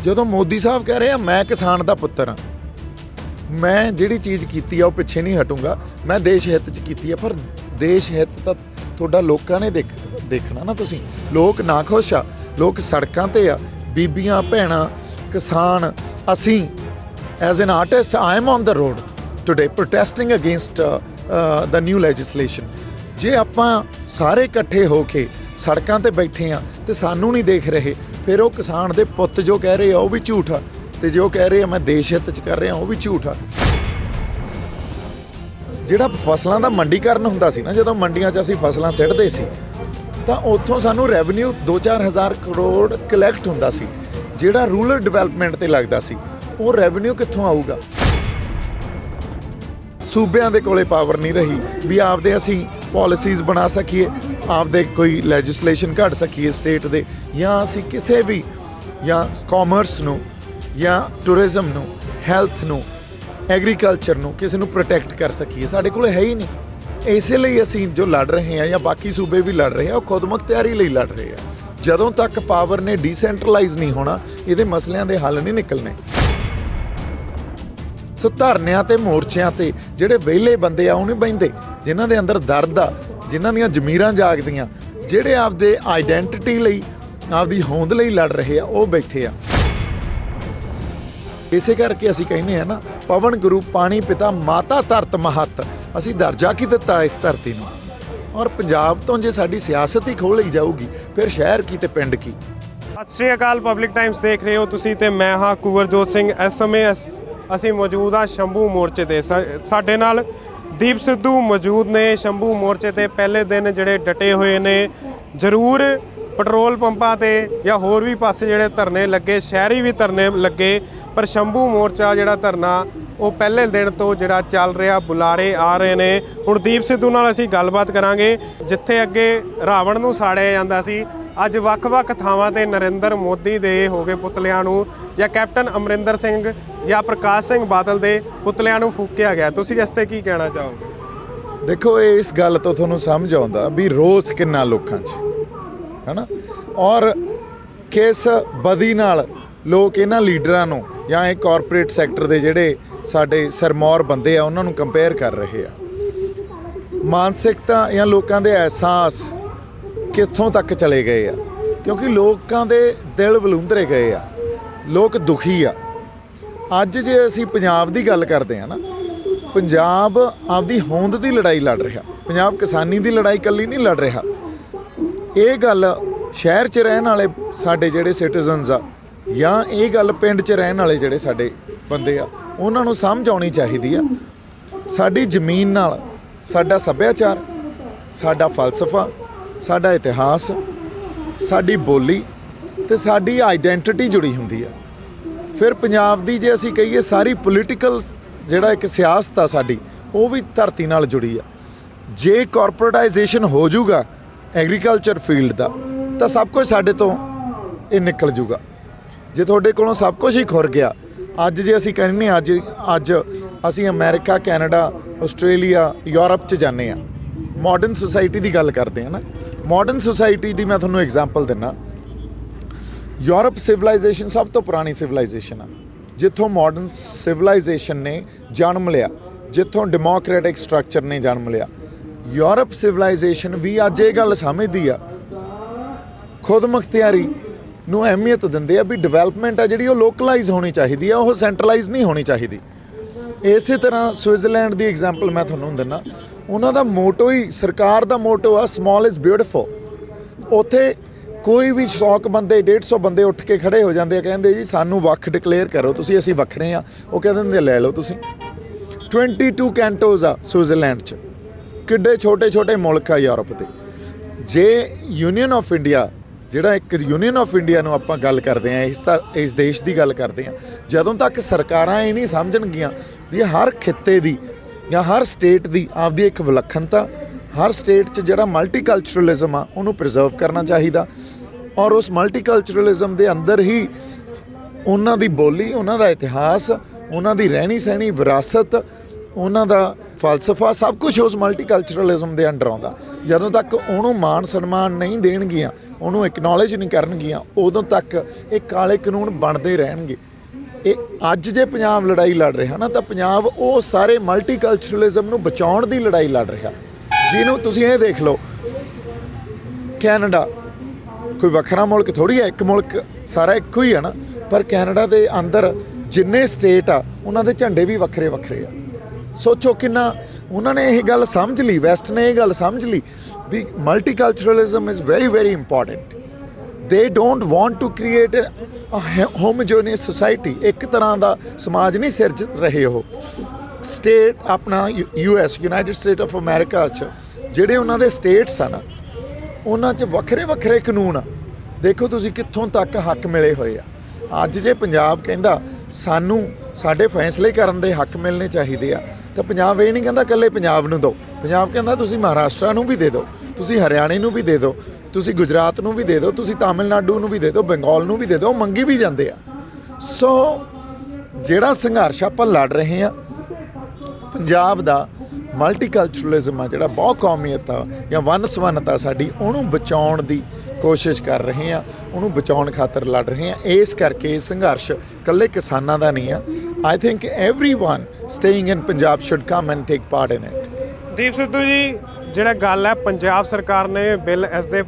ਜਦੋਂ ਮੋਦੀ ਸਾਹਿਬ ਕਹਿ ਰਹੇ ਆ ਮੈਂ ਕਿਸਾਨ ਦਾ ਪੁੱਤਰ ਹਾਂ, ਮੈਂ ਜਿਹੜੀ ਚੀਜ਼ ਕੀਤੀ ਆ ਉਹ ਪਿੱਛੇ ਨਹੀਂ ਹਟੂੰਗਾ, ਮੈਂ ਦੇਸ਼ ਹਿੱਤ 'ਚ ਕੀਤੀ ਆ। ਪਰ ਦੇਸ਼ ਹਿੱਤ ਤਾਂ ਤੁਹਾਡਾ ਲੋਕਾਂ ਨੇ ਦੇਖਣਾ ਨਾ। ਤੁਸੀਂ ਲੋਕ ਨਾ ਖੁਸ਼ ਆ, ਲੋਕ ਸੜਕਾਂ ਤੇ ਆ, ਬੀਬੀਆਂ ਭੈਣਾਂ ਕਿਸਾਨ। ਅਸੀਂ as an artist I am on the road today protesting against the new legislation. ਜੇ ਆਪਾਂ ਸਾਰੇ ਇਕੱਠੇ ਹੋ ਕੇ ਸੜਕਾਂ ਤੇ ਬੈਠੇ ਆ ਤੇ ਸਾਨੂੰ ਨਹੀਂ ਦੇਖ ਰਹੇ, ਫਿਰ ਉਹ ਕਿਸਾਨ ਦੇ ਪੁੱਤ ਜੋ ਕਹਿ ਰਹੇ ਆ ਉਹ ਵੀ ਝੂਠ ਆ, ਤੇ ਜੋ ਕਹਿ ਰਹੇ ਆ ਮੈਂ ਦੇਸ਼ ਹਿੱਤ 'ਚ ਕਰ ਰਿਹਾ ਉਹ ਵੀ ਝੂਠ ਆ। ਜਿਹੜਾ ਫਸਲਾਂ ਦਾ ਮੰਡੀਕਰਨ ਹੁੰਦਾ ਸੀ ਨਾ, ਜਦੋਂ ਮੰਡੀਆਂ 'ਚ ਅਸੀਂ ਫਸਲਾਂ ਸਿੱਟਦੇ ਸੀ ਤਾਂ ਉੱਥੋਂ ਸਾਨੂੰ ਰੈਵਨਿਊ 2-4 ਹਜ਼ਾਰ ਕਰੋੜ ਕਲੈਕਟ ਹੁੰਦਾ ਸੀ, ਜਿਹੜਾ ਰੂਰਲ ਡਿਵੈਲਪਮੈਂਟ ਤੇ ਲੱਗਦਾ ਸੀ। ਉਹ ਰੈਵਨਿਊ ਕਿੱਥੋਂ ਆਊਗਾ? ਸੂਬਿਆਂ ਦੇ ਕੋਲੇ ਪਾਵਰ ਨਹੀਂ ਰਹੀ ਵੀ ਆਪਦੇ ਅਸੀਂ ਪਾਲਿਸੀਜ਼ ਬਣਾ ਸਕੀਏ, ਆਪਦੇ ਕੋਈ ਲੈਜਿਸਲੇਸ਼ਨ ਘੜ ਸਕੀਏ ਸਟੇਟ ਦੇ, ਜਾਂ ਅਸੀਂ ਕਿਸੇ ਵੀ ਜਾਂ ਕਾਮਰਸ ਨੂੰ ਜਾਂ ਟੂਰਿਜ਼ਮ ਨੂੰ, ਹੈਲਥ ਨੂੰ, ਐਗਰੀਕਲਚਰ ਨੂੰ ਕਿਸੇ ਨੂੰ ਪ੍ਰੋਟੈਕਟ ਕਰ ਸਕੀਏ। ਸਾਡੇ ਕੋਲ ਹੈ ਹੀ ਨਹੀਂ। ਇਸੇ ਲਈ ਅਸੀਂ ਜੋ ਲੜ ਰਹੇ ਹਾਂ ਜਾਂ ਬਾਕੀ ਸੂਬੇ ਵੀ ਲੜ ਰਹੇ ਆ, ਉਹ ਖੁਦਮੁਖਤਿਆਰੀ ਲਈ ਲੜ ਰਹੇ ਆ। ਜਦੋਂ ਤੱਕ ਪਾਵਰ ਨੇ ਡੀਸੈਂਟਰਲਾਈਜ਼ ਨਹੀਂ ਹੋਣਾ, ਇਹਦੇ ਮਸਲਿਆਂ ਦੇ ਹੱਲ ਨਹੀਂ ਨਿਕਲਣੇ। ਸੋ ਧਰਨਿਆਂ ਤੇ ਮੋਰਚਿਆਂ ਤੇ ਜਿਹੜੇ ਵਿਹਲੇ ਬੰਦੇ ਆ ਉਹ ਨਹੀਂ ਬਹਿੰਦੇ, ਜਿਨ੍ਹਾਂ ਦੇ ਅੰਦਰ ਦਰਦ ਆ, ਜਿਨ੍ਹਾਂ ਦੀਆਂ ਜ਼ਮੀਰਾਂ ਜਾਗਦੀਆਂ, ਜਿਹੜੇ ਆਪਦੇ ਆਈਡੈਂਟੀਟੀ ਲਈ, ਆਪਦੀ ਹੋਂਦ ਲਈ ਲੜ ਰਹੇ ਆ, ਉਹ ਬੈਠੇ ਆ। ਇਸੇ ਕਰਕੇ ਅਸੀਂ ਕਹਿੰਦੇ ਆ ਨਾ, ਪਵਨ ਗੁਰੂ ਪਾਣੀ ਪਿਤਾ ਮਾਤਾ ਧਰਤ ਮਹੱਤ। ਅਸੀਂ ਦਰਜਾ ਕੀ ਦਿੱਤਾ ਇਸ ਧਰਤੀ ਨੂੰ? ਔਰ ਪੰਜਾਬ ਤੋਂ ਜੇ ਸਾਡੀ ਸਿਆਸਤ ਹੀ ਖੋਹ ਲਈ ਜਾਊਗੀ, ਫਿਰ ਸ਼ਹਿਰ ਕੀ ਤੇ ਪਿੰਡ ਕੀ। ਸਤਿ ਸ਼੍ਰੀ ਅਕਾਲ, ਪਬਲਿਕ ਟਾਈਮਸ ਦੇਖ ਰਹੇ ਹੋ ਤੁਸੀਂ ਤੇ ਮੈਂ ਹਾਂ ਕੁਵਰਜੋਤ ਸਿੰਘ। ਇਸ ਸਮੇਂ ਅਸੀਂ ਮੌਜੂਦ ਹਾਂ ਸ਼ੰਭੂ ਮੋਰਚੇ ਤੇ। ਸਾਡੇ ਨਾਲ ਦੀਪ ਸਿੱਧੂ ਮੌਜੂਦ ਨੇ। ਸ਼ੰਭੂ ਮੋਰਚੇ ਤੇ ਪਹਿਲੇ ਦਿਨ ਜਿਹੜੇ ਡਟੇ ਹੋਏ ਨੇ। ਜ਼ਰੂਰ ਪੈਟਰੋਲ ਪੰਪਾਂ ਤੇ ਜਾਂ ਹੋਰ ਵੀ ਪਾਸੇ ਜਿਹੜੇ ਧਰਨੇ ਲੱਗੇ, ਸ਼ਹਿਰੀ ਵੀ ਧਰਨੇ ਲੱਗੇ, ਪਰ ਸ਼ੰਭੂ ਮੋਰਚਾ ਜਿਹੜਾ ਧਰਨਾ ਉਹ ਪਹਿਲੇ ਦਿਨ ਤੋਂ ਜਿਹੜਾ ਚੱਲ ਰਿਹਾ, ਬੁਲਾਰੇ ਆ ਰਹੇ ਨੇ। ਹੁਣ ਦੀਪ ਸਿੱਧੂ ਨਾਲ ਅਸੀਂ ਗੱਲਬਾਤ ਕਰਾਂਗੇ। ਜਿੱਥੇ ਅੱਗੇ ਰਾਵਣ ਨੂੰ ਸਾੜਿਆ ਜਾਂਦਾ ਸੀ, ਅੱਜ ਵੱਖ-ਵੱਖ ਥਾਵਾਂ ਤੇ ਨਰਿੰਦਰ ਮੋਦੀ ਦੇ ਹੋ ਗਏ ਪੁਤਲਿਆਂ ਨੂੰ, ਜਾਂ ਕੈਪਟਨ ਅਮਰਿੰਦਰ ਸਿੰਘ ਜਾਂ ਪ੍ਰਕਾਸ਼ ਸਿੰਘ ਬਾਦਲ ਦੇ ਪੁਤਲਿਆਂ ਨੂੰ ਫੂਕਿਆ ਗਿਆ। ਤੁਸੀਂ ਇਸ 'ਤੇ ਕੀ ਕਹਿਣਾ ਚਾਹੋਗੇ? ਦੇਖੋ, ਇਸ ਗੱਲ ਤੋਂ ਤੁਹਾਨੂੰ ਸਮਝ ਆਉਂਦਾ ਵੀ ਰੋਸ ਕਿੰਨਾ ਲੋਕਾਂ 'ਚ ਹੈ ਨਾ, ਔਰ ਕਿਸ ਬਦੀ ਨਾਲ ਲੋਕ ਇਹਨਾਂ ਲੀਡਰਾਂ ਨੂੰ ਜਾਂ ਇਹ ਕਾਰਪੋਰੇਟ ਸੈਕਟਰ ਦੇ ਜਿਹੜੇ ਸਾਡੇ ਸਰਮੌਰ ਬੰਦੇ ਆ ਉਹਨਾਂ ਨੂੰ ਕੰਪੇਅਰ ਕਰ ਰਹੇ ਆ। ਮਾਨਸਿਕਤਾ ਜਾਂ ਲੋਕਾਂ ਦੇ ਅਹਿਸਾਸ ਕਿੱਥੋਂ ਤੱਕ ਚਲੇ ਗਏ ਆ, ਕਿਉਂਕਿ ਲੋਕਾਂ ਦੇ ਦਿਲ ਵਲੂੰਧਰੇ ਗਏ ਆ, ਲੋਕ ਦੁਖੀ ਆ। ਅੱਜ ਜੇ ਅਸੀਂ ਪੰਜਾਬ ਦੀ ਗੱਲ ਕਰਦੇ ਆ ਨਾ, ਪੰਜਾਬ ਆਪਦੀ ਹੋਂਦ ਦੀ ਲੜਾਈ ਲੜ ਰਿਹਾ, ਪੰਜਾਬ ਕਿਸਾਨੀ ਦੀ ਲੜਾਈ ਇਕੱਲੀ ਨਹੀਂ ਲੜ ਰਿਹਾ। ਇਹ ਗੱਲ ਸ਼ਹਿਰ 'ਚ ਰਹਿਣ ਵਾਲੇ ਸਾਡੇ ਜਿਹੜੇ ਸਿਟੀਜ਼ਨਸ ਆ, ਜਾਂ ਇਹ ਗੱਲ ਪਿੰਡ 'ਚ ਰਹਿਣ ਵਾਲੇ ਜਿਹੜੇ ਸਾਡੇ ਬੰਦੇ ਆ, ਉਹਨਾਂ ਨੂੰ ਸਮਝ ਆਉਣੀ ਚਾਹੀਦੀ ਆ। ਸਾਡੀ ਜ਼ਮੀਨ ਨਾਲ ਸਾਡਾ ਸੱਭਿਆਚਾਰ, ਸਾਡਾ ਫਲਸਫਾ, ਸਾਡਾ ਇਤਿਹਾਸ, ਸਾਡੀ ਬੋਲੀ ਤੇ ਸਾਡੀ ਆਈਡੈਂਟੀਟੀ ਜੁੜੀ ਹੁੰਦੀ ਆ। ਫਿਰ ਪੰਜਾਬ ਦੀ ਜੇ ਅਸੀਂ ਕਹੀਏ ਸਾਰੀ ਪੋਲੀਟੀਕਲ ਜਿਹੜਾ ਇੱਕ ਸਿਆਸਤ ਆ ਸਾਡੀ, ਉਹ ਵੀ ਧਰਤੀ ਨਾਲ ਜੁੜੀ ਆ। ਜੇ ਕਾਰਪੋਰੇਟਾਈਜੇਸ਼ਨ ਹੋ ਜਾਊਗਾ ਐਗਰੀਕਲਚਰ ਫੀਲਡ ਦਾ, ਤਾਂ ਸਭ ਕੁਝ ਸਾਡੇ ਤੋਂ ਇਹ ਨਿਕਲ ਜੂਗਾ। ਜੇ ਤੁਹਾਡੇ ਕੋਲੋਂ ਸਭ ਕੁਝ ਹੀ ਖੁਰ ਗਿਆ, ਅੱਜ ਜੇ ਅਸੀਂ ਕਹਿੰਦੇ ਅੱਜ ਅਸੀਂ ਅਮਰੀਕਾ, ਕੈਨੇਡਾ, ਆਸਟ੍ਰੇਲੀਆ, ਯੂਰਪ 'ਚ ਜਾਂਦੇ ਆ, ਮਾਡਰਨ ਸੁਸਾਇਟੀ ਦੀ ਗੱਲ ਕਰਦੇ ਆ ਨਾ। ਮਾਡਰਨ ਸੁਸਾਇਟੀ ਦੀ ਮੈਂ ਤੁਹਾਨੂੰ ਐਗਜ਼ਾਮਪਲ ਦਿੰਦਾ। ਯੂਰਪ ਸਿਵਲਾਈਜੇਸ਼ਨ ਸਭ ਤੋਂ ਪੁਰਾਣੀ ਸਿਵਲਾਈਜੇਸ਼ਨ ਆ, ਜਿੱਥੋਂ ਮਾਡਰਨ ਸਿਵਲਾਈਜੇਸ਼ਨ ਨੇ ਜਨਮ ਲਿਆ, ਜਿੱਥੋਂ ਡੈਮੋਕ੍ਰੈਟਿਕ ਸਟਰਕਚਰ ਨੇ ਜਨਮ ਲਿਆ। ਯੂਰਪ ਸਿਵਲਾਈਜੇਸ਼ਨ ਵੀ ਅੱਜ ਇਹ ਗੱਲ ਸਮਝਦੀ ਆ, ਖੁਦ ਮੁਖਤਿਆਰੀ ਨੂੰ ਅਹਿਮੀਅਤ ਦਿੰਦੇ ਆ ਵੀ ਡਿਵੈਲਪਮੈਂਟ ਆ ਜਿਹੜੀ ਉਹ ਲੋਕਲਾਈਜ਼ ਹੋਣੀ ਚਾਹੀਦੀ ਆ, ਉਹ ਸੈਂਟਰਲਾਈਜ਼ ਨਹੀਂ ਹੋਣੀ ਚਾਹੀਦੀ। ਇਸੇ ਤਰ੍ਹਾਂ ਸਵਿਟਜ਼ਰਲੈਂਡ ਦੀ ਐਗਜ਼ਾਮਪਲ ਮੈਂ ਤੁਹਾਨੂੰ ਦਿੰਦਾ। ਉਹਨਾਂ ਦਾ ਮੋਟੋ ਹੀ, ਸਰਕਾਰ ਦਾ ਮੋਟੋ ਆ ਸਮਾਲ ਇਜ਼ ਬਿਊਟੀਫੁਲ। ਉੱਥੇ ਕੋਈ ਵੀ 100 ਬੰਦੇ 150 ਬੰਦੇ ਉੱਠ ਕੇ ਖੜੇ ਹੋ ਜਾਂਦੇ ਆ, ਕਹਿੰਦੇ ਜੀ ਸਾਨੂੰ ਵੱਖ ਡਿਕਲੇਅਰ ਕਰੋ ਤੁਸੀਂ, ਅਸੀਂ ਵੱਖਰੇ ਆ। ਉਹ ਕਹਿ ਦਿੰਦੇ ਲੈ ਲਓ ਤੁਸੀਂ। 22 ਕੈਂਟੋਜ਼ ਆ ਸਵਿਟਜ਼ਰਲੈਂਡ 'ਚ। ਕਿੱਡੇ ਛੋਟੇ ਛੋਟੇ ਮੁਲਕ ਆ ਯੂਰਪ ਦੇ। ਜੇ ਯੂਨੀਅਨ ਆਫ ਇੰਡੀਆ, ਜਿਹੜਾ ਇੱਕ ਯੂਨੀਅਨ ਆਫ ਇੰਡੀਆ ਨੂੰ ਆਪਾਂ ਗੱਲ ਕਰਦੇ ਹਾਂ, ਇਸ ਦੇਸ਼ ਦੀ ਗੱਲ ਕਰਦੇ ਹਾਂ, ਜਦੋਂ ਤੱਕ ਸਰਕਾਰਾਂ ਇਹ ਨਹੀਂ ਸਮਝਣਗੀਆਂ ਵੀ ਹਰ ਖਿੱਤੇ ਦੀ ਜਾਂ ਹਰ ਸਟੇਟ ਦੀ ਆਪਦੀ ਇੱਕ ਵਿਲੱਖਣਤਾ, ਹਰ ਸਟੇਟ 'ਚ ਜਿਹੜਾ ਮਲਟੀਕਲਚਰਲਿਜ਼ਮ ਆ ਉਹਨੂੰ ਪ੍ਰੀਜ਼ਰਵ ਕਰਨਾ ਚਾਹੀਦਾ, ਔਰ ਉਸ ਮਲਟੀਕਲਚਰਲਿਜ਼ਮ ਦੇ ਅੰਦਰ ਹੀ ਉਹਨਾਂ ਦੀ ਬੋਲੀ, ਉਹਨਾਂ ਦਾ ਇਤਿਹਾਸ, ਉਹਨਾਂ ਦੀ ਰਹਿਣੀ ਸਹਿਣੀ ਵਿਰਾਸਤ, ਉਹਨਾਂ ਦਾ ਫਲਸਫਾ ਸਭ ਕੁਝ ਉਸ ਮਲਟੀਕਲਚਰਲਿਜ਼ਮ ਦੇ ਅੰਡਰ ਆਉਂਦਾ। ਜਦੋਂ ਤੱਕ ਉਹਨੂੰ ਮਾਣ ਸਨਮਾਨ ਨਹੀਂ ਦੇਣਗੀਆਂ, ਉਹਨੂੰ ਐਕਨੋਲੇਜ ਨਹੀਂ ਕਰਨਗੀਆਂ, ਉਦੋਂ ਤੱਕ ਇਹ ਕਾਲੇ ਕਾਨੂੰਨ ਬਣਦੇ ਰਹਿਣਗੇ। ਇਹ ਅੱਜ ਜੇ ਪੰਜਾਬ ਲੜਾਈ ਲੜ ਰਿਹਾ ਨਾ, ਤਾਂ ਪੰਜਾਬ ਉਹ ਸਾਰੇ ਮਲਟੀਕਲਚਰਲਿਜ਼ਮ ਨੂੰ ਬਚਾਉਣ ਦੀ ਲੜਾਈ ਲੜ ਰਿਹਾ, ਜਿਹਨੂੰ ਤੁਸੀਂ ਇਹ ਦੇਖ ਲਓ, ਕੈਨੇਡਾ ਕੋਈ ਵੱਖਰਾ ਮੁਲਕ ਥੋੜ੍ਹੀ ਹੈ, ਇੱਕ ਮੁਲਕ ਸਾਰਾ ਇੱਕੋ ਹੀ ਆ ਨਾ, ਪਰ ਕੈਨੇਡਾ ਦੇ ਅੰਦਰ ਜਿੰਨੇ ਸਟੇਟ ਆ ਉਹਨਾਂ ਦੇ ਝੰਡੇ ਵੀ ਵੱਖਰੇ ਵੱਖਰੇ ਆ। ਸੋਚੋ ਕਿੰਨਾ ਉਹਨਾਂ ਨੇ ਇਹ ਗੱਲ ਸਮਝ ਲਈ, ਵੈਸਟ ਨੇ ਇਹ ਗੱਲ ਸਮਝ ਲਈ ਵੀ multiculturalism is very very important. They don't want to create homogeneous society. ਇੱਕ ਤਰ੍ਹਾਂ ਦਾ ਸਮਾਜ ਨਹੀਂ ਸਿਰਜ ਰਹੇ ਉਹ। ਸਟੇਟ ਆਪਣਾ US United state of America 'ਚ ਜਿਹੜੇ ਉਹਨਾਂ ਦੇ ਸਟੇਟਸ ਆ ਨਾ, ਉਹਨਾਂ 'ਚ ਵੱਖਰੇ ਵੱਖਰੇ ਕਾਨੂੰਨ ਆ। ਦੇਖੋ ਤੁਸੀਂ ਕਿੱਥੋਂ ਤੱਕ ਹੱਕ ਮਿਲੇ ਹੋਏ ਆ। ਅੱਜ ਜੇ ਪੰਜਾਬ ਕਹਿੰਦਾ ਸਾਨੂੰ ਸਾਡੇ ਫੈਸਲੇ ਕਰਨ ਦੇ ਹੱਕ ਮਿਲਣੇ ਚਾਹੀਦੇ ਆ, ਤਾਂ ਪੰਜਾਬ ਇਹ ਨਹੀਂ ਕਹਿੰਦਾ ਇਕੱਲੇ ਪੰਜਾਬ ਨੂੰ ਦਿਓ। ਪੰਜਾਬ ਕਹਿੰਦਾ ਤੁਸੀਂ ਮਹਾਰਾਸ਼ਟਰ ਨੂੰ ਵੀ ਦੇ ਦਿਓ, ਤੁਸੀਂ ਹਰਿਆਣੇ ਨੂੰ ਵੀ ਦੇ ਦਿਓ, ਤੁਸੀਂ ਗੁਜਰਾਤ ਨੂੰ ਵੀ ਦੇ ਦਿਓ, ਤੁਸੀਂ ਤਾਮਿਲਨਾਡੂ ਨੂੰ ਵੀ ਦੇ ਦਿਓ, ਬੰਗਾਲ ਨੂੰ ਵੀ ਦੇ ਦਿਓ। ਮੰਗੀ ਵੀ ਜਾਂਦੇ ਆ। ਸੋ ਜਿਹੜਾ ਸੰਘਰਸ਼ ਆਪਾਂ ਲੜ ਰਹੇ ਆ, ਪੰਜਾਬ ਦਾ ਮਲਟੀਕਲਚਰਲਿਜ਼ਮ ਆ, ਜਿਹੜਾ ਬਹੁ ਕੌਮੀਅਤ ਆ ਜਾਂ ਵੰਨ ਸਵੰਨਤਾ ਸਾਡੀ, ਉਹਨੂੰ ਬਚਾਉਣ ਦੀ ਕੋਸ਼ਿਸ਼ ਕਰ ਰਹੇ ਆ, ਉਹਨੂੰ ਬਚਾਉਣ ਖਾਤਰ ਲੜ ਰਹੇ ਆ। ਇਸ ਕਰਕੇ ਇਹ ਸੰਘਰਸ਼ ਇਕੱਲੇ ਕਿਸਾਨਾਂ ਦਾ ਨਹੀਂ ਆ। I think everyone staying in Punjab should come and take part in it. Deep Sidhu ji, ਜਿਹੜਾ ਗੱਲ ਹੈ, ਪੰਜਾਬ ਸਰਕਾਰ ਨੇ ਬਿੱਲ ਇਸ ਦੇ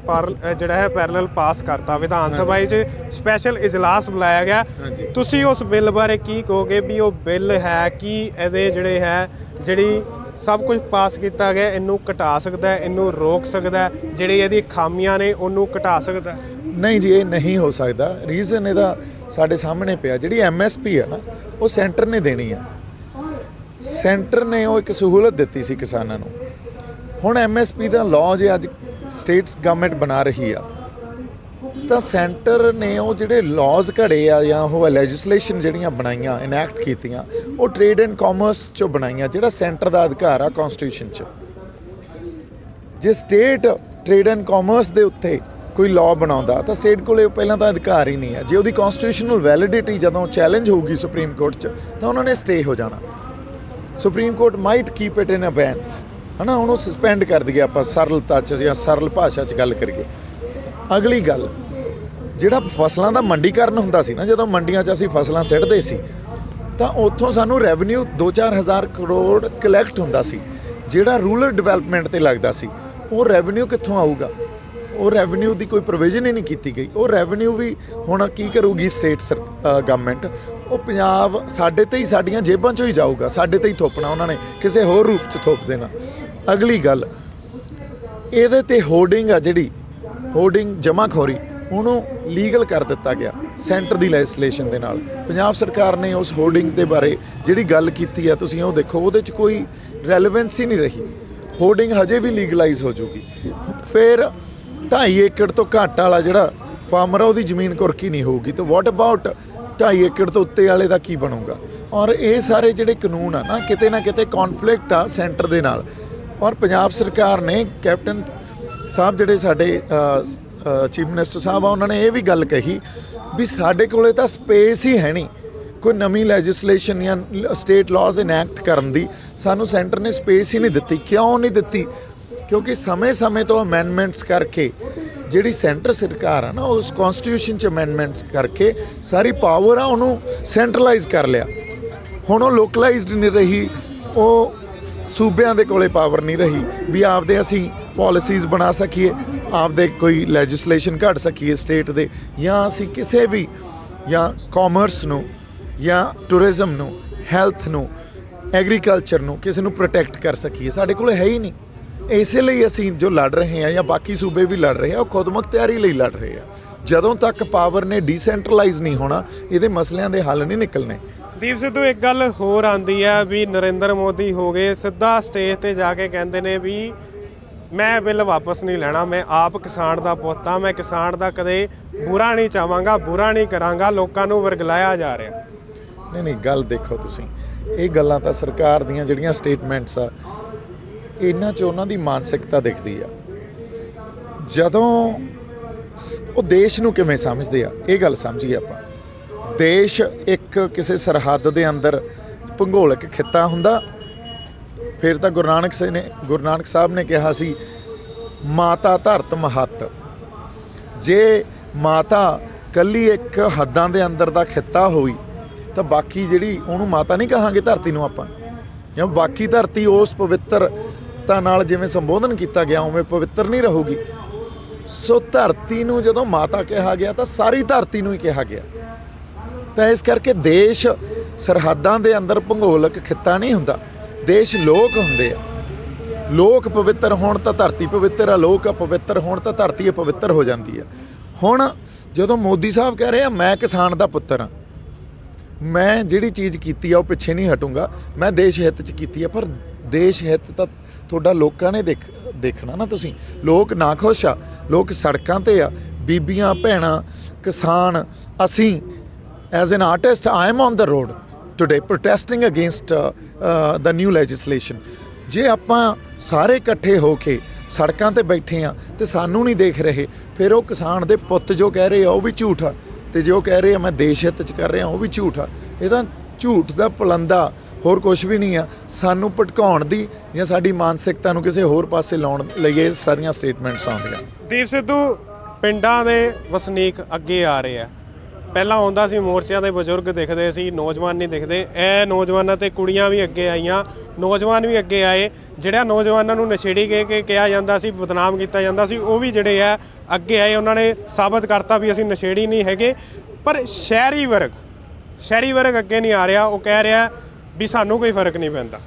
ਜਿਹੜਾ ਹੈ ਪੈਰਲਲ ਪਾਸ ਕਰਤਾ। ਵਿਧਾਨ ਸਭਾ 'ਚ ਸਪੈਸ਼ਲ ਇਜਲਾਸ ਬੁਲਾਇਆ ਗਿਆ। ਤੁਸੀਂ ਉਸ ਬਿੱਲ ਬਾਰੇ ਕੀ ਕਹੋਗੇ ਵੀ ਉਹ ਬਿੱਲ ਹੈ ਕਿ ਇਹਦੇ ਜਿਹੜੇ ਹੈ ਜਿਹੜੀ ਸਭ ਕੁਝ ਪਾਸ ਕੀਤਾ ਗਿਆ, ਇਹਨੂੰ ਘਟਾ ਸਕਦਾ ਹੈ, ਇਹਨੂੰ ਰੋਕ ਸਕਦਾ ਹੈ, ਜਿਹੜੀ ਇਹਦੀ ਖਾਮੀਆਂ ਨੇ ਉਹਨੂੰ ਘਟਾ ਸਕਦਾ ਹੈ? ਨਹੀਂ ਜੀ, ਇਹ ਨਹੀਂ ਹੋ ਸਕਦਾ। ਰੀਜ਼ਨ ਇਹਦਾ ਸਾਡੇ ਸਾਹਮਣੇ ਪਿਆ। ਜਿਹੜੀ MSP ਹੈ ਨਾ, ਉਹ ਸੈਂਟਰ ਨੇ ਦੇਣੀ ਆ। ਸੈਂਟਰ ਨੇ ਉਹ ਇੱਕ ਸਹੂਲਤ ਦਿੱਤੀ ਸੀ ਕਿਸਾਨਾਂ ਨੂੰ। ਹੁਣ MSP ਦਾ ਲਾਅ ਜੇ ਅੱਜ ਸਟੇਟਸ ਗਵਰਨਮੈਂਟ ਬਣਾ ਰਹੀ ਆ, ਤਾਂ ਸੈਂਟਰ ਨੇ ਉਹ ਜਿਹੜੇ ਲਾਜ਼ ਘੜੇ ਆ ਜਾਂ ਉਹ ਲੈਜਿਸਲੇਸ਼ਨ ਜਿਹੜੀਆਂ ਬਣਾਈਆਂ, ਇਨੈਕਟ ਕੀਤੀਆਂ, ਉਹ ਟ੍ਰੇਡ ਐਂਡ ਕਾਮਰਸ 'ਚੋਂ ਬਣਾਈਆਂ, ਜਿਹੜਾ ਸੈਂਟਰ ਦਾ ਅਧਿਕਾਰ ਆ ਕਨਸਟੀਟਿਊਸ਼ਨ 'ਚ। ਜੇ ਸਟੇਟ ਟ੍ਰੇਡ ਐਂਡ ਕਾਮਰਸ ਦੇ ਉੱਤੇ ਕੋਈ ਲਾਅ ਬਣਾਉਂਦਾ, ਤਾਂ ਸਟੇਟ ਕੋਲੇ ਪਹਿਲਾਂ ਤਾਂ ਅਧਿਕਾਰ ਹੀ ਨਹੀਂ ਆ। ਜੇ ਉਹਦੀ ਕਨਸਟੀਟਿਊਸ਼ਨਲ ਵੈਲਿਡਿਟੀ ਜਦੋਂ ਚੈਲੰਜ ਹੋਊਗੀ ਸੁਪਰੀਮ ਕੋਰਟ 'ਚ, ਤਾਂ ਉਹਨਾਂ ਨੇ ਸਟੇ ਹੋ ਜਾਣਾ। Supreme court might keep it in abeyance, ਹੈ ਨਾ, ਉਹਨੂੰ ਸਸਪੈਂਡ ਕਰ ਦਈਏ ਆਪਾਂ ਸਰਲਤਾ 'ਚ ਜਾਂ ਸਰਲ ਭਾਸ਼ਾ 'ਚ ਗੱਲ ਕਰੀਏ। ਅਗਲੀ ਗੱਲ, ਜਿਹੜਾ ਫਸਲਾਂ ਦਾ ਮੰਡੀਕਰਨ ਹੁੰਦਾ ਸੀ ਨਾ, ਜਦੋਂ ਮੰਡੀਆਂ 'ਚ ਅਸੀਂ ਫਸਲਾਂ ਸਿੱਟਦੇ ਸੀ, ਤਾਂ ਉੱਥੋਂ ਸਾਨੂੰ ਰੈਵਨਿਊ 2-4 ਹਜ਼ਾਰ ਕਰੋੜ ਕਲੈਕਟ ਹੁੰਦਾ ਸੀ, ਜਿਹੜਾ ਰੂਰਲ ਡਿਵੈਲਪਮੈਂਟ 'ਤੇ ਲੱਗਦਾ ਸੀ। ਉਹ ਰੈਵਨਿਊ ਕਿੱਥੋਂ ਆਊਗਾ? ਉਹ ਰੈਵਨਿਊ ਦੀ ਕੋਈ ਪ੍ਰੋਵੀਜ਼ਨ ਹੀ ਨਹੀਂ ਕੀਤੀ ਗਈ। ਉਹ ਰੈਵਨਿਊ ਵੀ ਹੁਣ ਕੀ ਕਰੂਗੀ ਸਟੇਟ ਗਵਰਨਮੈਂਟ? ਉਹ ਪੰਜਾਬ ਸਾਡੇ ਤੇ ਹੀ, ਸਾਡੀਆਂ ਜੇਬਾਂ 'ਚੋਂ ਹੀ ਜਾਊਗਾ, ਸਾਡੇ ਤੇ ਹੀ ਥੋਪਣਾ ਉਹਨਾਂ ਨੇ, ਕਿਸੇ ਹੋਰ ਰੂਪ 'ਚ ਥੋਪ ਦੇਣਾ। ਅਗਲੀ ਗੱਲ, ਇਹਦੇ ਤੇ ਹੋਰਡਿੰਗ ਆ, ਜਿਹੜੀ ਹੋਰਡਿੰਗ ਜਮਾਖੋਰੀ, ਉਹਨੂੰ ਲੀਗਲ ਕਰ ਦਿੱਤਾ ਗਿਆ ਸੈਂਟਰ ਦੀ ਲੈਜਿਸਲੇਸ਼ਨ ਦੇ ਨਾਲ। ਪੰਜਾਬ ਸਰਕਾਰ ਨੇ ਉਸ ਹੋਰਡਿੰਗ ਦੇ ਬਾਰੇ ਜਿਹੜੀ ਗੱਲ ਕੀਤੀ ਆ, ਤੁਸੀਂ ਉਹ ਦੇਖੋ, ਉਹਦੇ 'ਚ ਕੋਈ ਰੈਲੇਵੈਂਸੀ ਨਹੀਂ ਰਹੀ। ਹੋਰਡਿੰਗ ਹਜੇ ਵੀ ਲੀਗਲਾਈਜ਼ ਹੋ ਜੂਗੀ। ਫਿਰ 2.5 ਏਕੜ ਤੋਂ ਘੱਟ ਵਾਲਾ ਜਿਹੜਾ ਫਾਰਮਰ ਆ, ਉਹਦੀ ਜ਼ਮੀਨ ਕੁਰਕੀ ਨਹੀਂ ਹੋਊਗੀ। ਤਾਂ ਵਾਟ ਅਬਾਊਟ 2.5 ਏਕੜ ਤੋਂ ਉੱਤੇ ਵਾਲੇ ਦਾ ਕੀ ਬਣੂਗਾ? ਔਰ ਇਹ ਸਾਰੇ ਜਿਹੜੇ ਕਾਨੂੰਨ ਆ ਨਾ ਕਿਤੇ ਕੌਨਫਲਿਕਟ ਆ ਸੈਂਟਰ ਦੇ ਨਾਲ। ਔਰ ਪੰਜਾਬ ਸਰਕਾਰ ਨੇ, ਕੈਪਟਨ ਸਾਹਿਬ ਜਿਹੜੇ ਸਾਡੇ ਚੀਫ ਮਿਨਿਸਟਰ ਸਾਹਿਬ ਆ, ਉਹਨਾਂ ਨੇ ਇਹ ਵੀ ਗੱਲ ਕਹੀ ਵੀ ਸਾਡੇ ਕੋਲੇ ਤਾਂ ਸਪੇਸ ਹੀ ਹੈ ਨਹੀਂ ਕੋਈ ਨਵੀਂ ਲੈਜਿਸਲੇਸ਼ਨ ਜਾਂ ਸਟੇਟ ਲਾਜ਼ ਇਨੈਕਟ ਕਰਨ ਦੀ। ਸਾਨੂੰ ਸੈਂਟਰ ਨੇ ਸਪੇਸ ਹੀ ਨਹੀਂ ਦਿੱਤੀ। ਕਿਉਂ ਨਹੀਂ ਦਿੱਤੀ? ਕਿਉਂਕਿ ਸਮੇਂ-ਸਮੇਂ ਤੋਂ ਅਮੈਂਡਮੈਂਟਸ ਕਰਕੇ ਜਿਹੜੀ ਸੈਂਟਰ ਸਰਕਾਰ ਆ ਨਾ, ਉਸ ਕਨਸਟੀਟਿਊਸ਼ਨ 'ਚ ਅਮੈਂਡਮੈਂਟਸ ਕਰਕੇ ਸਾਰੀ ਪਾਵਰ ਆ ਉਹਨੂੰ ਸੈਂਟਰਲਾਈਜ਼ ਕਰ ਲਿਆ। ਹੁਣ ਉਹ ਲੋਕਲਾਈਜ਼ਡ ਨਹੀਂ ਰਹੀ। ਉਹ ਸੂਬਿਆਂ ਦੇ ਕੋਲੇ ਪਾਵਰ ਨਹੀਂ ਰਹੀ ਵੀ ਆਪਦੇ ਅਸੀਂ ਪਾਲਿਸੀਜ਼ ਬਣਾ ਸਕੀਏ, ਆਪਦੇ ਕੋਈ ਲੈਜਿਸਲੇਸ਼ਨ ਘੜ ਸਕੀਏ ਸਟੇਟ ਦੇ, ਜਾਂ ਅਸੀਂ ਕਿਸੇ ਵੀ, ਜਾਂ ਕਾਮਰਸ ਨੂੰ, ਜਾਂ ਟੂਰਿਜ਼ਮ ਨੂੰ, ਹੈਲਥ ਨੂੰ, ਐਗਰੀਕਲਚਰ ਨੂੰ, ਕਿਸੇ ਨੂੰ ਪ੍ਰੋਟੈਕਟ ਕਰ ਸਕੀਏ। ਸਾਡੇ ਕੋਲ ਹੈ ਹੀ ਨਹੀਂ। ਇਸੇ ਲਈ ਅਸੀਂ ਜੋ ਲੜ ਰਹੇ ਹਾਂ, ਜਾਂ ਬਾਕੀ ਸੂਬੇ ਵੀ ਲੜ ਰਹੇ ਆ, ਉਹ ਖੁਦਮੁਖਤਿਆਰੀ ਲਈ ਲੜ ਰਹੇ ਆ। ਜਦੋਂ ਤੱਕ ਪਾਵਰ ਨੇ ਡੀਸੈਂਟਰਲਾਈਜ਼ ਨਹੀਂ ਹੋਣਾ, ਇਹਦੇ ਮਸਲਿਆਂ ਦੇ ਹੱਲ ਨਹੀਂ ਨਿਕਲਣੇ। ਦੀਪ ਸਿੱਧੂ, ਇੱਕ ਗੱਲ ਹੋਰ ਆਉਂਦੀ ਹੈ ਵੀ ਨਰਿੰਦਰ ਮੋਦੀ ਹੋ ਗਏ, ਸਿੱਧਾ ਸਟੇਜ ਤੇ ਜਾ ਕੇ ਕਹਿੰਦੇ ਨੇ ਵੀ ਮੈਂ ਬਿੱਲ ਵਾਪਸ ਨਹੀਂ ਲੈਣਾ, ਮੈਂ ਆਪ ਕਿਸਾਨ ਦਾ ਪੁੱਤ ਹਾਂ, ਮੈਂ ਕਿਸਾਨ ਦਾ ਕਦੇ ਬੁਰਾ ਨਹੀਂ ਚਾਹਾਂਗਾ, ਬੁਰਾ ਨਹੀਂ ਕਰਾਂਗਾ। ਲੋਕਾਂ ਨੂੰ ਵਰਗਲਾਇਆ ਜਾ ਰਿਹਾ। ਨਹੀਂ, ਗੱਲ ਦੇਖੋ ਤੁਸੀਂ, ਇਹ ਗੱਲਾਂ ਤਾਂ ਸਰਕਾਰ ਦੀਆਂ ਜਿਹੜੀਆਂ ਸਟੇਟਮੈਂਟਸ ਆ, ਇਹਨਾਂ 'ਚ ਉਹਨਾਂ ਦੀ ਮਾਨਸਿਕਤਾ ਦਿਖਦੀ ਆ। ਜਦੋਂ ਉਹ ਦੇਸ਼ ਨੂੰ ਕਿਵੇਂ ਸਮਝਦੇ ਆ, ਇਹ ਗੱਲ ਸਮਝੀਏ ਆਪਾਂ। ਦੇਸ਼ ਇੱਕ ਕਿਸੇ ਸਰਹੱਦ ਦੇ ਅੰਦਰ ਭੂਗੋਲਿਕ ਖਿੱਤਾ ਹੁੰਦਾ, ਫਿਰ ਤਾਂ ਗੁਰੂ ਨਾਨਕ ਸਾਹਿਬ ਨੇ ਕਿਹਾ ਸੀ ਮਾਤਾ ਧਰਤ ਮਹੱਤ। ਜੇ ਮਾਤਾ ਕੱਲੀ ਇੱਕ ਹੱਦਾਂ ਦੇ ਅੰਦਰ ਦਾ ਖਿੱਤਾ ਹੋਈ ਤਾਂ ਬਾਕੀ ਜਿਹੜੀ ਉਹਨੂੰ ਮਾਤਾ ਨਹੀਂ ਕਹਾਂਗੇ ਧਰਤੀ ਨੂੰ ਆਪਾਂ, ਜਾਂ ਬਾਕੀ ਧਰਤੀ ਉਸ ਪਵਿੱਤਰਤਾ ਨਾਲ ਜਿਵੇਂ ਸੰਬੋਧਨ ਕੀਤਾ ਗਿਆ ਉਵੇਂ ਪਵਿੱਤਰ ਨਹੀਂ ਰਹੂਗੀ। ਸੋ ਧਰਤੀ ਨੂੰ ਜਦੋਂ ਮਾਤਾ ਕਿਹਾ ਗਿਆ ਤਾਂ ਸਾਰੀ ਧਰਤੀ ਨੂੰ ਹੀ ਕਿਹਾ ਗਿਆ। ਤਾਂ ਇਸ ਕਰਕੇ ਦੇਸ਼ ਸਰਹੱਦਾਂ ਦੇ ਅੰਦਰ ਭੂਗੋਲਿਕ ਖਿੱਤਾ ਨਹੀਂ ਹੁੰਦਾ, ਦੇਸ਼ ਲੋਕ ਹੁੰਦੇ ਆ। ਲੋਕ ਪਵਿੱਤਰ ਹੋਣ ਤਾਂ ਧਰਤੀ ਪਵਿੱਤਰ ਆ, ਲੋਕ ਅਪਵਿੱਤਰ ਹੋਣ ਤਾਂ ਧਰਤੀ ਅਪਵਿੱਤਰ ਹੋ ਜਾਂਦੀ ਆ। ਹੁਣ ਜਦੋਂ ਮੋਦੀ ਸਾਹਿਬ ਕਹਿ ਰਹੇ ਆ ਮੈਂ ਕਿਸਾਨ ਦਾ ਪੁੱਤਰ ਹਾਂ, ਮੈਂ ਜਿਹੜੀ ਚੀਜ਼ ਕੀਤੀ ਆ ਉਹ ਪਿੱਛੇ ਨਹੀਂ ਹਟੂੰਗਾ, ਮੈਂ ਦੇਸ਼ ਹਿੱਤ 'ਚ ਕੀਤੀ ਆ, ਪਰ ਦੇਸ਼ ਹਿੱਤ ਤਾਂ ਤੁਹਾਡਾ ਲੋਕਾਂ ਨੇ ਦੇਖਣਾ ਨਾ। ਤੁਸੀਂ ਲੋਕ ਨਾ ਖੁਸ਼ ਆ, ਲੋਕ ਸੜਕਾਂ ਤੇ ਆ, ਬੀਬੀਆਂ ਭੈਣਾਂ ਕਿਸਾਨ। ਅਸੀਂ as an artist I am on the road today protesting against the new legislation. ਜੇ ਆਪਾਂ ਸਾਰੇ ਇਕੱਠੇ ਹੋ ਕੇ ਸੜਕਾਂ ਤੇ ਬੈਠੇ ਆ ਤੇ ਸਾਨੂੰ ਨਹੀਂ ਦੇਖ ਰਹੇ, ਫਿਰ ਉਹ ਕਿਸਾਨ ਦੇ ਪੁੱਤ ਜੋ ਕਹਿ ਰਹੇ ਆ ਉਹ ਵੀ ਝੂਠ ਆ, ਤੇ ਜੋ ਕਹਿ ਰਹੇ ਆ ਮੈਂ ਦੇਸ਼ ਹਿੱਤ 'ਚ ਕਰ ਰਿਹਾ ਉਹ ਵੀ ਝੂਠ ਆ। ਇਹ ਤਾਂ ਝੂਠ ਦਾ ਪਲੰਦਾ, ਹੋਰ ਕੁਝ ਵੀ ਨਹੀਂ ਆ। ਸਾਨੂੰ ਭਟਕਾਉਣ ਦੀ ਜਾਂ ਸਾਡੀ ਮਾਨਸਿਕਤਾ ਨੂੰ ਕਿਸੇ ਹੋਰ ਪਾਸੇ ਲਾਉਣ ਲਈ ਇਹ ਸਾਰੀਆਂ ਸਟੇਟਮੈਂਟਸ ਆਉਂਦੀਆਂ। ਦੀਪ ਸਿੱਧੂ, ਪਿੰਡਾਂ ਦੇ ਵਸਨੀਕ ਅੱਗੇ ਆ ਰਹੇ ਆ। ਪਹਿਲਾਂ ਆਉਂਦਾ ਸੀ ਮੋਰਚਿਆਂ ਦੇ ਬਜ਼ੁਰਗ ਦਿਖਦੇ ਸੀ, ਨੌਜਵਾਨ ਨਹੀਂ ਦਿਖਦੇ। ਇਹ ਨੌਜਵਾਨਾਂ ਤੇ ਕੁੜੀਆਂ ਵੀ ਅੱਗੇ ਆਈਆਂ, ਨੌਜਵਾਨ ਵੀ ਅੱਗੇ ਆਏ। ਜਿਹੜਾ ਨੌਜਵਾਨਾਂ ਨੂੰ ਨਸ਼ੇੜੀ ਕਹਿ ਕੇ ਕਿਹਾ ਜਾਂਦਾ ਸੀ, ਬਦਨਾਮ ਕੀਤਾ ਜਾਂਦਾ ਸੀ, ਉਹ ਵੀ ਜਿਹੜੇ ਆ ਅੱਗੇ ਆਏ। ਉਹਨਾਂ ਨੇ ਸਾਬਤ ਕਰਤਾ ਵੀ ਅਸੀਂ ਨਸ਼ੇੜੀ ਨਹੀਂ ਹੈਗੇ। ਪਰ ਸ਼ਹਿਰੀ ਵਰਗ ਅੱਗੇ ਨਹੀਂ ਆ ਰਿਹਾ। ਉਹ ਕਹਿ ਰਿਹਾ ਵੀ ਸਾਨੂੰ ਕੋਈ ਫਰਕ ਨਹੀਂ ਪੈਂਦਾ।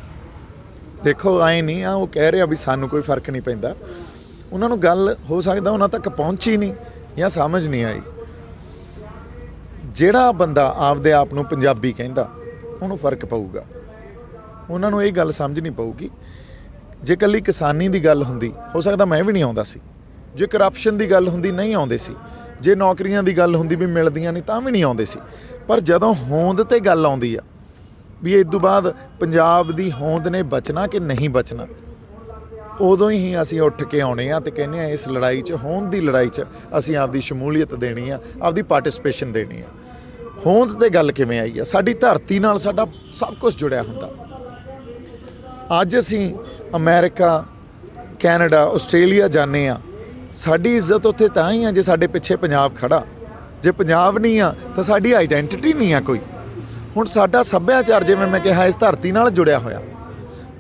ਦੇਖੋ ਐਂ ਨਹੀਂ ਆ, ਉਹ ਕਹਿ ਰਿਹਾ ਵੀ ਸਾਨੂੰ ਕੋਈ ਫਰਕ ਨਹੀਂ ਪੈਂਦਾ। ਉਹਨਾਂ ਨੂੰ ਗੱਲ ਹੋ ਸਕਦਾ ਉਹਨਾਂ ਤੱਕ ਪਹੁੰਚੀ ਨਹੀਂ ਜਾਂ ਸਮਝ ਨਹੀਂ ਆਈ। ਜਿਹੜਾ ਬੰਦਾ ਆਪਦੇ ਆਪ ਨੂੰ ਪੰਜਾਬੀ ਕਹਿੰਦਾ ਉਹਨੂੰ ਫਰਕ ਪਊਗਾ, ਉਹਨਾਂ ਨੂੰ ਇਹ ਗੱਲ ਸਮਝ ਨਹੀਂ ਪਊਗੀ। ਜੇ ਇਕੱਲੀ ਕਿਸਾਨੀ ਦੀ ਗੱਲ ਹੁੰਦੀ ਹੋ ਸਕਦਾ ਮੈਂ ਵੀ ਨਹੀਂ ਆਉਂਦਾ ਸੀ, ਜੇ ਕਰਪਸ਼ਨ ਦੀ ਗੱਲ ਹੁੰਦੀ ਨਹੀਂ ਆਉਂਦੇ ਸੀ, ਜੇ ਨੌਕਰੀਆਂ ਦੀ ਗੱਲ ਹੁੰਦੀ ਵੀ ਮਿਲਦੀਆਂ ਨਹੀਂ ਤਾਂ ਵੀ ਨਹੀਂ ਆਉਂਦੇ ਸੀ। ਪਰ ਜਦੋਂ ਹੋਂਦ ਤੇ ਗੱਲ ਆਉਂਦੀ ਆ ਵੀ ਇਸ ਤੋਂ ਬਾਅਦ ਪੰਜਾਬ ਦੀ ਹੋਂਦ ਨੇ ਬਚਣਾ ਕਿ ਨਹੀਂ ਬਚਣਾ, ਉਦੋਂ ਹੀ ਅਸੀਂ ਉੱਠ ਕੇ ਆਉਣੇ ਆ ਤੇ ਕਹਿੰਦੇ ਆ ਇਸ ਲੜਾਈ 'ਚ, ਹੋਂਦ ਦੀ ਲੜਾਈ 'ਚ ਅਸੀਂ ਆਪਦੀ ਸ਼ਮੂਲੀਅਤ ਦੇਣੀ ਆ, ਆਪਦੀ ਪਾਰਟਿਸਪੇਸ਼ਨ ਦੇਣੀ ਆ। ਹੋਂਦ ਤੇ ਗੱਲ ਕਿਵੇਂ ਆਈ ਆ? ਸਾਡੀ ਧਰਤੀ ਨਾਲ ਸਾਡਾ ਸਭ ਕੁਝ ਜੁੜਿਆ ਹੁੰਦਾ। ਅੱਜ ਅਸੀਂ ਅਮਰੀਕਾ, ਕੈਨੇਡਾ, ਆਸਟ੍ਰੇਲੀਆ ਜਾਂਦੇ ਆ, ਸਾਡੀ ਇੱਜ਼ਤ ਉੱਥੇ ਤਾਂ ਹੀ ਆ ਜੇ ਸਾਡੇ ਪਿੱਛੇ ਪੰਜਾਬ ਖੜਾ। ਜੇ ਪੰਜਾਬ ਨਹੀਂ ਆ ਤਾਂ ਸਾਡੀ ਆਈਡੈਂਟੀਟੀ ਨਹੀਂ ਆ ਕੋਈ। ਹੁਣ ਸਾਡਾ ਸੱਭਿਆਚਾਰ ਜਿਵੇਂ ਮੈਂ ਕਿਹਾ ਇਸ ਧਰਤੀ ਨਾਲ ਜੁੜਿਆ ਹੋਇਆ।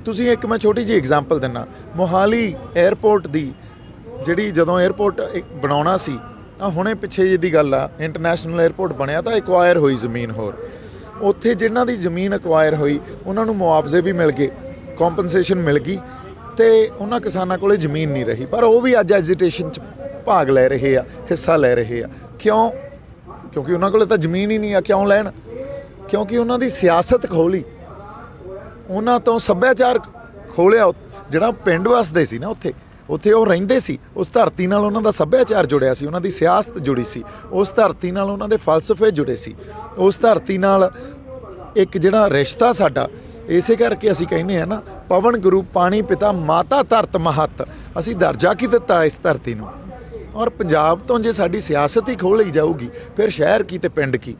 ਤੁਸੀਂ ਇੱਕ ਮੈਂ ਛੋਟੀ ਜਿਹੀ ਐਗਜ਼ਾਮਪਲ ਦਿੰਦਾ, ਮੋਹਾਲੀ 에ਅਰਪੋਰਟ ਦੀ ਜਿਹੜੀ ਜਦੋਂ 에ਅਰਪੋਰਟ ਬਣਾਉਣਾ ਸੀ ਤਾਂ ਹੁਣੇ ਪਿੱਛੇ ਜਿਹੀ ਦੀ ਗੱਲ ਆ, ਇੰਟਰਨੈਸ਼ਨਲ 에ਅਰਪੋਰਟ ਬਣਿਆ ਤਾਂ ਐਕਵਾਇਰ ਹੋਈ ਜ਼ਮੀਨ। ਹੋਰ ਉੱਥੇ ਜਿਨ੍ਹਾਂ ਦੀ ਜ਼ਮੀਨ ਐਕਵਾਇਰ ਹੋਈ ਉਹਨਾਂ ਨੂੰ ਮੁਆਵਜ਼ੇ ਵੀ ਮਿਲ ਗਏ, ਕੰਪਨਸੇਸ਼ਨ ਮਿਲ ਗਈ, ਤੇ ਉਹਨਾਂ ਕਿਸਾਨਾਂ ਕੋਲੇ ਜ਼ਮੀਨ ਨਹੀਂ ਰਹੀ। ਪਰ ਉਹ ਵੀ ਅੱਜ ਐਜੀਟੇਸ਼ਨ 'ਚ ਭਾਗ ਲੈ ਰਹੇ ਆ, ਹਿੱਸਾ ਲੈ ਰਹੇ ਆ। ਕਿਉਂ? ਕਿਉਂਕਿ ਉਹਨਾਂ ਕੋਲੇ ਤਾਂ ਜ਼ਮੀਨ ਹੀ ਨਹੀਂ ਆ। ਕਿਉਂ ਲੈਣ? ਕਿਉਂਕਿ ਉਹਨਾਂ ਦੀ ਸਿਆਸਤ ਖੋਲੀ, ਉਹਨਾਂ ਤੋਂ ਸੱਭਿਆਚਾਰ ਖੋਲਿਆ। ਜਿਹੜਾ ਪਿੰਡ ਵਸਦੇ ਸੀ ਨਾ ਉੱਥੇ ਉਹ ਰਹਿੰਦੇ ਸੀ, ਉਸ ਧਰਤੀ ਨਾਲ ਉਹਨਾਂ ਦਾ ਸੱਭਿਆਚਾਰ ਜੁੜਿਆ ਸੀ, ਉਹਨਾਂ ਦੀ ਸਿਆਸਤ ਜੁੜੀ ਸੀ, ਉਸ ਧਰਤੀ ਨਾਲ ਉਹਨਾਂ ਦੇ ਫਲਸਫੇ ਜੁੜੇ ਸੀ, ਉਸ ਧਰਤੀ ਨਾਲ ਇੱਕ ਜਿਹੜਾ ਰਿਸ਼ਤਾ ਸਾਡਾ। ਇਸੇ ਕਰਕੇ ਅਸੀਂ ਕਹਿੰਦੇ ਆ ਨਾ, ਪਵਨ ਗੁਰੂ ਪਾਣੀ ਪਿਤਾ ਮਾਤਾ ਧਰਤ ਮਹੱਤ। ਅਸੀਂ ਦਰਜਾ ਕੀ ਦਿੱਤਾ ਇਸ ਧਰਤੀ ਨੂੰ। ਔਰ ਪੰਜਾਬ ਤੋਂ ਜੇ ਸਾਡੀ ਸਿਆਸਤ ਹੀ ਖੋਹ ਲਈ ਜਾਊਗੀ ਫਿਰ ਸ਼ਹਿਰ ਕੀ ਤੇ ਪਿੰਡ ਕੀ।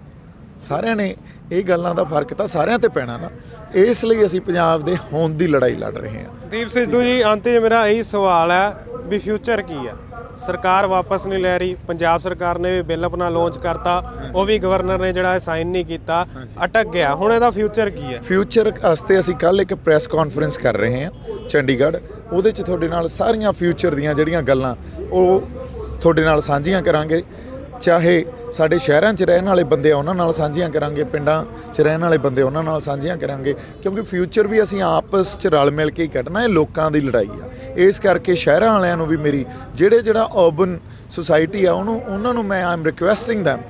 ਸਾਰਿਆਂ ਨੇ ਇਹ ਗੱਲਾਂ ਦਾ ਫਰਕ ਤਾਂ ਸਾਰਿਆਂ ਤੇ ਪੈਣਾ ਨਾ। ਇਸ ਲਈ ਅਸੀਂ ਪੰਜਾਬ ਦੇ ਹੋਂਦ ਦੀ ਲੜਾਈ ਲੜ ਰਹੇ ਹਾਂ। ਦੀਪ ਸਿੱਧੂ ਜੀ, ਅੰਤ 'ਚ ਮੇਰਾ ਇਹੀ ਸਵਾਲ ਹੈ ਵੀ ਫਿਊਚਰ ਕੀ ਹੈ? ਸਰਕਾਰ ਵਾਪਸ ਨਹੀਂ ਲੈ ਰਹੀ। ਪੰਜਾਬ ਸਰਕਾਰ ਨੇ ਵੀ ਬਿੱਲ ਆਪਣਾ ਲਾਂਚ ਕਰਤਾ, ਉਹ ਵੀ ਗਵਰਨਰ ਨੇ ਜਿਹੜਾ ਸਾਈਨ ਨਹੀਂ ਕੀਤਾ, ਅਟਕ ਗਿਆ। ਹੁਣ ਇਹਦਾ ਫਿਊਚਰ ਕੀ ਹੈ? ਫਿਊਚਰ ਵਾਸਤੇ ਅਸੀਂ ਕੱਲ੍ਹ ਇੱਕ ਪ੍ਰੈਸ ਕਾਨਫਰੰਸ ਕਰ ਰਹੇ ਹਾਂ ਚੰਡੀਗੜ੍ਹ। ਉਹਦੇ 'ਚ ਤੁਹਾਡੇ ਨਾਲ ਸਾਰੀਆਂ ਫਿਊਚਰ ਦੀਆਂ ਜਿਹੜੀਆਂ ਗੱਲਾਂ ਉਹ ਤੁਹਾਡੇ ਨਾਲ ਸਾਂਝੀਆਂ ਕਰਾਂਗੇ। ਚਾਹੇ ਸਾਡੇ ਸ਼ਹਿਰਾਂ 'ਚ ਰਹਿਣ ਵਾਲੇ ਬੰਦੇ ਆ ਉਹਨਾਂ ਨਾਲ ਸਾਂਝੀਆਂ ਕਰਾਂਗੇ, ਪਿੰਡਾਂ 'ਚ ਰਹਿਣ ਵਾਲੇ ਬੰਦੇ ਉਹਨਾਂ ਨਾਲ ਸਾਂਝੀਆਂ ਕਰਾਂਗੇ, ਕਿਉਂਕਿ ਫਿਊਚਰ ਵੀ ਅਸੀਂ ਆਪਸ 'ਚ ਰਲ ਮਿਲ ਕੇ ਹੀ ਕੱਢਣਾ। ਇਹ ਲੋਕਾਂ ਦੀ ਲੜਾਈ ਆ। ਇਸ ਕਰਕੇ ਸ਼ਹਿਰਾਂ ਵਾਲਿਆਂ ਨੂੰ ਵੀ ਮੇਰੀ ਜਿਹੜਾ ਅਰਬਨ ਸੁਸਾਇਟੀ ਆ ਉਹਨਾਂ ਨੂੰ ਮੈਂ ਆਮ ਰਿਕੁਐਸਟਿੰਗ ਦੈਮ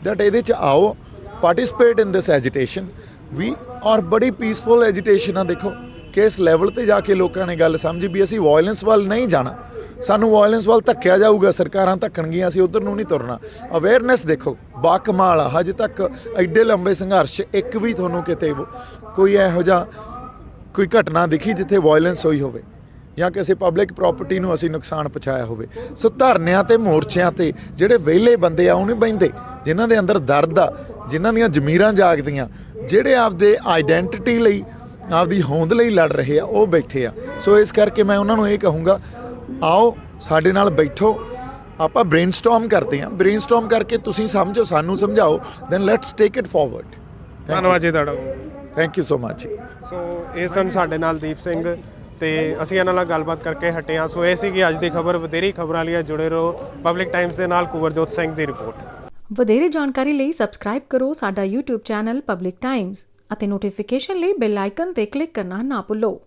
ਦੈਟ ਇਹਦੇ 'ਚ ਆਓ, ਪਾਰਟਿਸਿਪੇਟ ਇਨ ਦਿਸ ਐਜੀਟੇਸ਼ਨ ਵੀ। ਔਰ ਬੜੀ ਪੀਸਫੁਲ ਐਜੀਟੇਸ਼ਨ ਆ। ਦੇਖੋ ਕਿਸ ਲੈਵਲ ਤੇ ਜਾ ਕੇ ਲੋਕਾਂ ਨੇ ਗੱਲ ਸਮਝੀ ਵੀ ਅਸੀਂ ਵਾਇਲੈਂਸ ਵੱਲ ਨਹੀਂ ਜਾਣਾ, ਸਾਨੂੰ ਵਾਇਲੈਂਸ ਵੱਲ ਧੱਕਿਆ ਜਾਊਗਾ, ਸਰਕਾਰਾਂ ਧੱਕਣਗੀਆਂ, ਅਸੀਂ ਉੱਧਰ ਨੂੰ ਨਹੀਂ ਤੁਰਨਾ। ਅਵੇਅਰਨੈਸ ਦੇਖੋ ਬਾਕਮਾਲ ਆ। ਹਜੇ ਤੱਕ ਐਡੇ ਲੰਬੇ ਸੰਘਰਸ਼ ਇੱਕ ਵੀ ਤੁਹਾਨੂੰ ਕਿਤੇ ਕੋਈ ਇਹੋ ਜਿਹਾ ਕੋਈ ਘਟਨਾ ਦਿਖੀ ਜਿੱਥੇ ਵਾਇਲੈਂਸ ਹੋਈ ਹੋਵੇ ਜਾਂ ਕਿਸੇ ਪਬਲਿਕ ਪ੍ਰਾਪਰਟੀ ਨੂੰ ਅਸੀਂ ਨੁਕਸਾਨ ਪਹੁੰਚਾਇਆ ਹੋਵੇ। ਸੋ ਧਰਨਿਆਂ ਤੇ ਮੋਰਚਿਆਂ ਤੇ ਜਿਹੜੇ ਵਿਹਲੇ ਬੰਦੇ ਆ ਉਹ ਨਹੀਂ ਬਹਿੰਦੇ, ਜਿਨ੍ਹਾਂ ਦੇ ਅੰਦਰ ਦਰਦ ਆ, ਜਿਨ੍ਹਾਂ ਦੀਆਂ ਜ਼ਮੀਰਾਂ ਜਾਗਦੀਆਂ, ਜਿਹੜੇ ਆਪਦੇ ਆਈਡੈਂਟੀਟੀ ਲਈ ਆਪਦੀ ਹੋਂਦ ਲਈ ਲੜ ਰਹੇ ਆ, ਉਹ ਬੈਠੇ ਆ। ਸੋ ਇਸ ਕਰਕੇ ਮੈਂ ਉਹਨਾਂ ਨੂੰ ਇਹ ਕਹੂੰਗਾ, ਆਓ ਸਾਡੇ ਨਾਲ ਬੈਠੋ, ਆਪਾਂ ਬ੍ਰੇਨਸਟਾਰਮ ਕਰਦੇ ਹਾਂ। ਬ੍ਰੇਨਸਟਾਰਮ ਕਰਕੇ ਤੁਸੀਂ ਸਮਝੋ, ਸਾਨੂੰ ਸਮਝਾਓ, then let's take it forward. ਧੰਨਵਾਦ ਜੀ ਤੁਹਾਡਾ। Thank you so much. So ਇਹ ਸਨ ਸਾਡੇ ਨਾਲ ਦੀਪ ਸਿੰਘ ਤੇ ਅਸੀਂ ਇਹਨਾਂ ਨਾਲ ਗੱਲਬਾਤ ਕਰਕੇ ਹਟੇ ਹਾਂ। ਸੋ ਇਹ ਸੀ ਕਿ ਅੱਜ ਦੀ ਖਬਰ। ਵਧੇਰੀ ਖਬਰਾਂ ਲਈ ਜੁੜੇ ਰਹੋ ਪਬਲਿਕ ਟਾਈਮਸ ਦੇ ਨਾਲ। ਕੁਵਰਜੋਤ ਸਿੰਘ ਦੀ ਰਿਪੋਰਟ। ਵਧੇਰੇ ਜਾਣਕਾਰੀ ਲਈ ਸਬਸਕ੍ਰਾਈਬ ਕਰੋ ਸਾਡਾ YouTube ਚੈਨਲ ਪਬਲਿਕ ਟਾਈਮਸ ਅਤੇ ਨੋਟੀਫਿਕੇਸ਼ਨ ਲਈ ਬੈਲ ਆਈਕਨ ਤੇ ਕਲਿੱਕ ਕਰਨਾ ਨਾ ਭੁੱਲੋ।